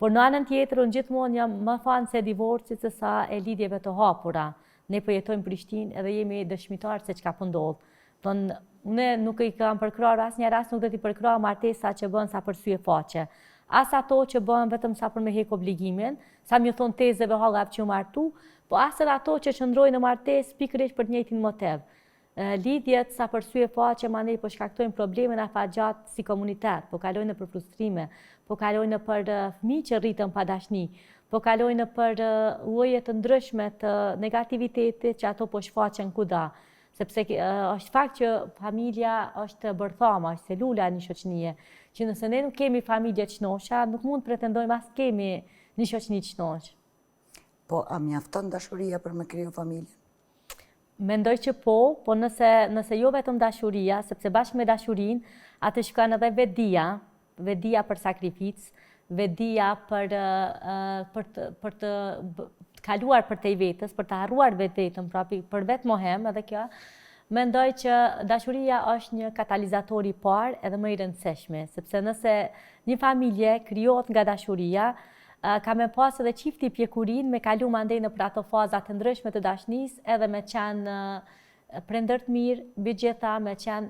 Por në anën tjetër, unë gjithmonë jam më fan se divorcit se sa e lidhjeve të hapura. Ne po jetojmë Prishtinë edhe jemi dëshmitarë se çka po ndodh. Ne nuk i kam përkrahur asnjë rast, nuk do t'i përkrah martesa që bën sa për sy e faqe. As ato që bën vetëm sa për me hek obligimin, sa më thon tezeve hallap që u martu, po as edhe ato që qëndrojnë në martesë pikërisht për të njëjtin motiv. Lidhjet sa për sy e faqe mandej po shkaktojnë probleme në afatgjat si komunitet, po kalojnë për frustrime, po kalojnë për fëmijë që rritën pa dashni, po kalojnë për lloje të ndryshme të negativitetit që ato po shfaqen kuda. Sepse është fakt që familja është bërthama, është selula një shoqënie, që nëse ne nuk kemi familje të qnosha, nuk mund të pretendojmë as kemi një shoqëni të qnosh. Po, a mjafton dashuria për me kriju familjen? Mendoj që po nëse jo vetëm dashuria, sepse bashkë me dashurin, atë shkon edhe vetdia për sakrificë, vetdia për të kaluar për te i vetës, për të harruar vetën, për vetë mohem edhe kjo, mendoj që dashuria është një katalizator i parë edhe më i rëndësishme, sepse nëse një familje krijohet nga dashuria, ka me pas edhe çifti pjekurin me kalu mandej në për ato fazat të ndryshme të dashnisë edhe me qenë prindër të mirë, mbi gjitha me qenë